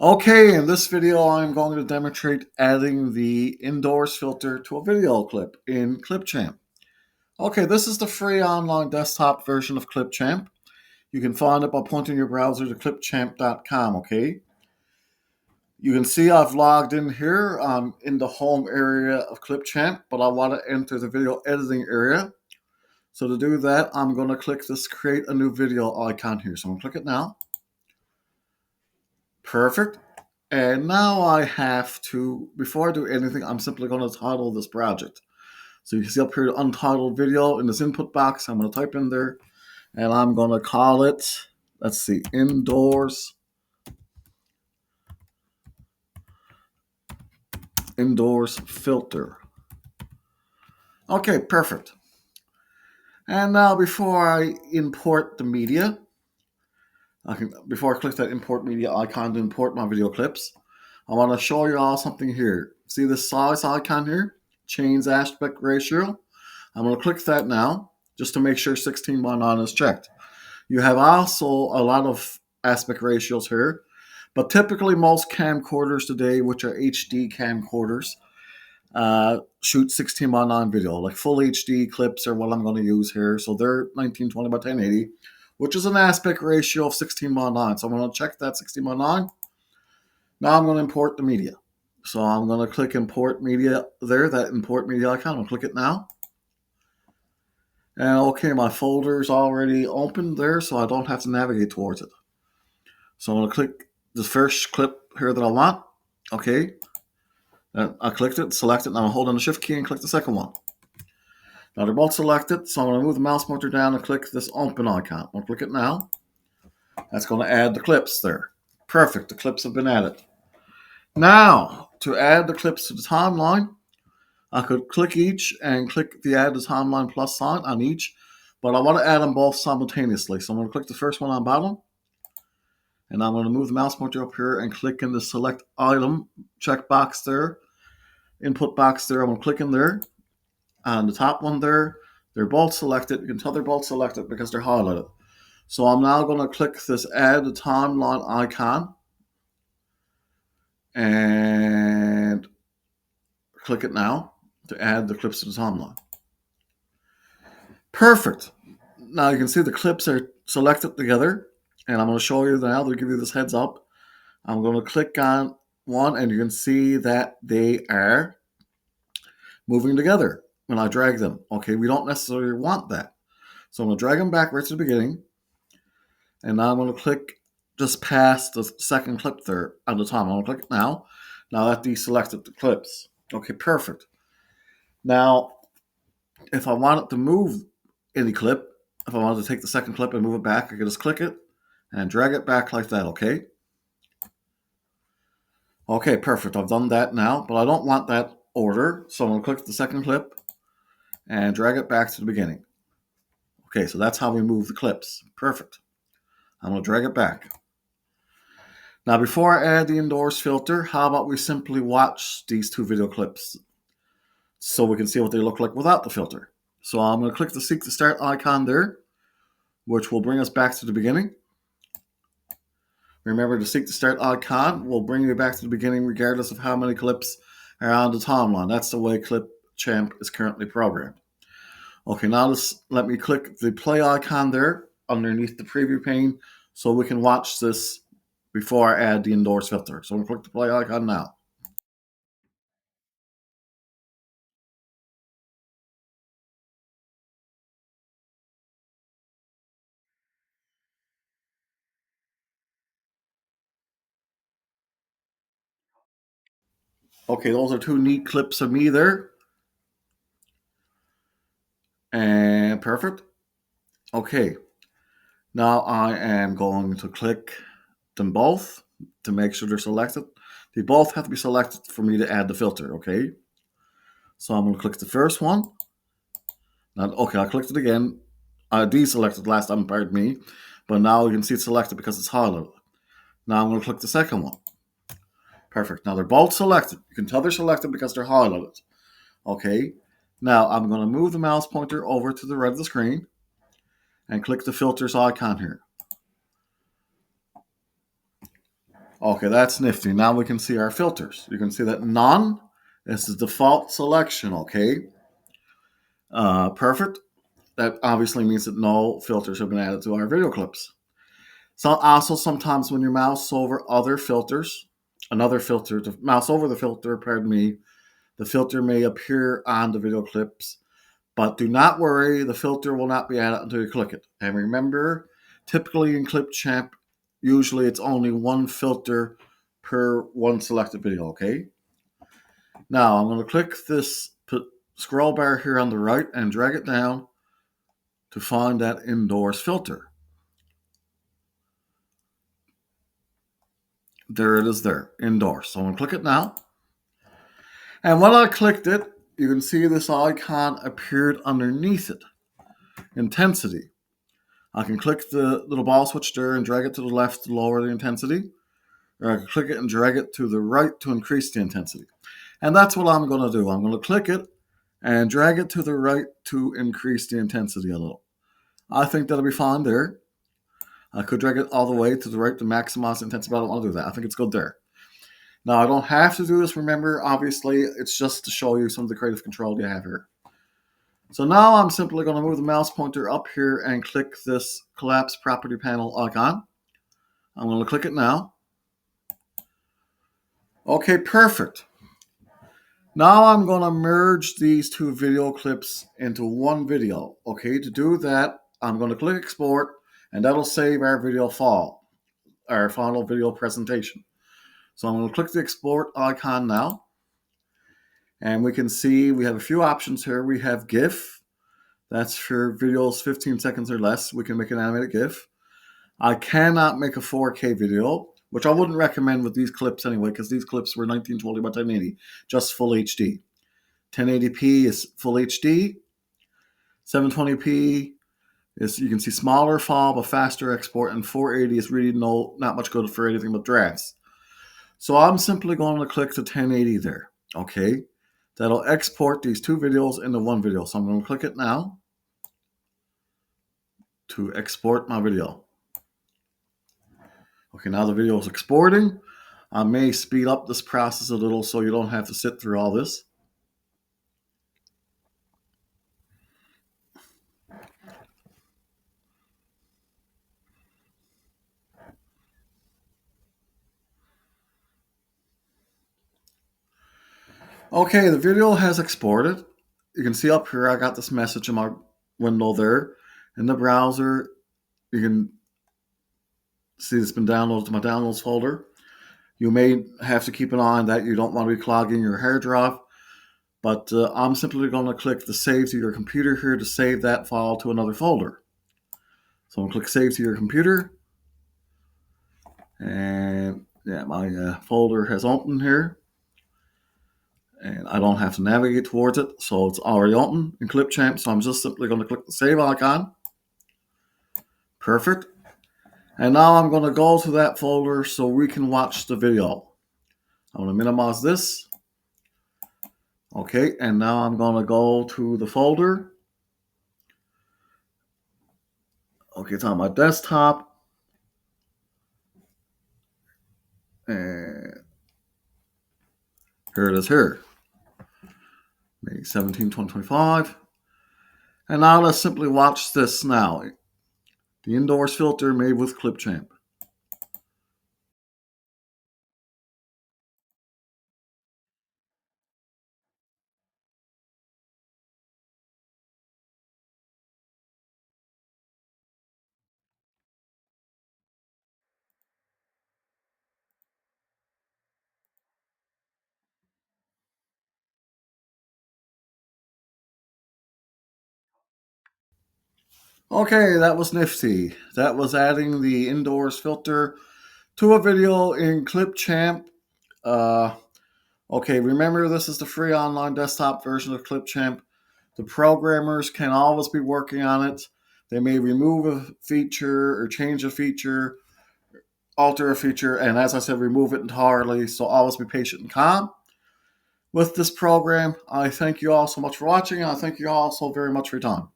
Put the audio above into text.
Okay, in this video, I'm going to demonstrate adding the indoors filter to a video clip in Clipchamp. Okay, this is the free online desktop version of Clipchamp. You can find it by pointing your browser to clipchamp.com, okay? You can see I've logged in here. I'm in the home area of Clipchamp, but I want to enter the video editing area. So to do that, I'm going to click this create a new video icon here. So I'm going to click it now. Perfect. And now I have to, before I do anything, I'm simply going to title this project. So you can see up here the untitled video in this input box. I'm going to type in there and I'm going to call it, let's see, indoors filter. Okay, perfect. And now before I import the media, before I click that import media icon to import my video clips, I want to show you all something here. See this size icon here? Change aspect ratio. I'm going to click that now just to make sure 16:9 is checked. You have also a lot of aspect ratios here, but typically most camcorders today, which are HD camcorders, shoot 16:9 video. Like full HD clips are what I'm going to use here. So they're 1920 by 1080, which is an aspect ratio of 16:9. So I'm going to check that 16:9. Now I'm going to import the media. So I'm going to click import media there, that import media icon. I'm going to click it now. And okay, my folder's already open there, so I don't have to navigate towards it. So I'm going to click the first clip here that I want. Okay. And I clicked it, select it, and I'm holding the shift key and click the second one. Now they're both selected, so I'm going to move the mouse pointer down and click this open icon. I'm going to click it now. That's going to add the clips there. Perfect, the clips have been added. Now, to add the clips to the timeline, I could click each and click the add the timeline plus sign on each, but I want to add them both simultaneously. So I'm going to click the first one on bottom, and I'm going to move the mouse pointer up here and click in the select item checkbox there, input box there. I'm going to click in there. On the top one there, they're both selected. You can tell they're both selected because they're highlighted. So I'm now going to click this add the timeline icon and click it now to add the clips to the timeline. Perfect. Now you can see the clips are selected together, and I'm going to show you now to give you this heads up. I'm going to click on one, and you can see that they are moving together when I drag them. Okay, we don't necessarily want that. So I'm going to drag them back right to the beginning, and now I'm going to click just past the second clip there on the top. I'm going to click it now. Now that deselected the clips. Okay, perfect. Now, if I wanted to move any clip, if I wanted to take the second clip and move it back, I can just click it and drag it back like that, okay? Okay, perfect. I've done that now, but I don't want that order, so I'm going to click the second clip and drag it back to the beginning. Okay, so that's how we move the clips. Perfect. I'm going to drag it back. Now, before I add the indoors filter, how about we simply watch these two video clips so we can see what they look like without the filter. So I'm going to click the seek to start icon there, which will bring us back to the beginning. Remember, the seek to start icon will bring you back to the beginning regardless of how many clips are on the timeline. That's the way Clipchamp is currently programmed. Okay, now let me click the play icon there underneath the preview pane so we can watch this before I add the indoors filter. So I'm going to click the play icon now. Okay, those are two neat clips of me there. And perfect. Okay, now I am going to click them both to make sure they're selected. They both have to be selected for me to add the filter, okay? So I'm going to click the first one. Now, okay, I clicked it again. I deselected last time, pardon me. But now you can see it's selected because it's highlighted. Now I'm going to click the second one. Perfect. Now they're both selected. You can tell they're selected because they're highlighted. Okay. Now I'm going to move the mouse pointer over to the right of the screen and click the filters icon here. Okay, that's nifty. Now we can see our filters. You can see that none is the default selection, okay? Perfect. That obviously means that no filters have been added to our video clips. So also sometimes when you mouse over other filters, another filter to mouse over the filter, pardon me, the filter may appear on the video clips, but do not worry, the filter will not be added until you click it. And remember, typically in Clipchamp, usually it's only one filter per one selected video, okay? Now I'm going to click this scroll bar here on the right and drag it down to find that indoors filter. There it is there, indoors. So I'm going to click it now. And when I clicked it, you can see this icon appeared underneath it. Intensity. I can click the little ball switch there and drag it to the left to lower the intensity. Or I can click it and drag it to the right to increase the intensity. And that's what I'm going to do. I'm going to click it and drag it to the right to increase the intensity a little. I think that'll be fine there. I could drag it all the way to the right to maximize the intensity, but I don't want to do that. I think it's good there. Now, I don't have to do this, remember, obviously, it's just to show you some of the creative control you have here. So now I'm simply going to move the mouse pointer up here and click this collapse property panel icon. I'm going to click it now. Okay, perfect. Now I'm going to merge these two video clips into one video. Okay, to do that, I'm going to click export, and that'll save our video file, our final video presentation. So I'm going to click the export icon now. And we can see we have a few options here. We have GIF. That's for videos 15 seconds or less. We can make an animated GIF. I cannot make a 4K video, which I wouldn't recommend with these clips anyway, because these clips were 1920 by 1080, just full HD. 1080p is full HD. 720p is, you can see, smaller file but faster export, and 480 is really not much good for anything but drafts. So I'm simply going to click the 1080 there, okay? That'll export these two videos into one video. So I'm going to click it now to export my video. Okay, now the video is exporting. I may speed up this process a little so you don't have to sit through all this. Okay, the video has exported. You can see up here, I got this message in my window there. In the browser, you can see it's been downloaded to my downloads folder. You may have to keep an eye on that. You don't want to be clogging your hard drive. But I'm simply going to click the save to your computer here to save that file to another folder. So I'm going to click save to your computer. And yeah, my folder has opened here. And I don't have to navigate towards it. So it's already open in Clipchamp. So I'm just simply going to click the save icon. Perfect. And now I'm going to go to that folder so we can watch the video. I'm going to minimize this. Okay, and now I'm going to go to the folder. Okay, it's on my desktop. And here it is here. May 17, 2025. And now let's simply watch this now. The indoors filter made with Clipchamp. Okay, that was nifty. That was adding the indoors filter to a video in Clipchamp. Okay, remember this is the free online desktop version of Clipchamp. The programmers can always be working on it. They may remove a feature or change a feature, alter a feature, and as I said, remove it entirely. So always be patient and calm with this program. I thank you all so much for watching, and I thank you all so very much for your time.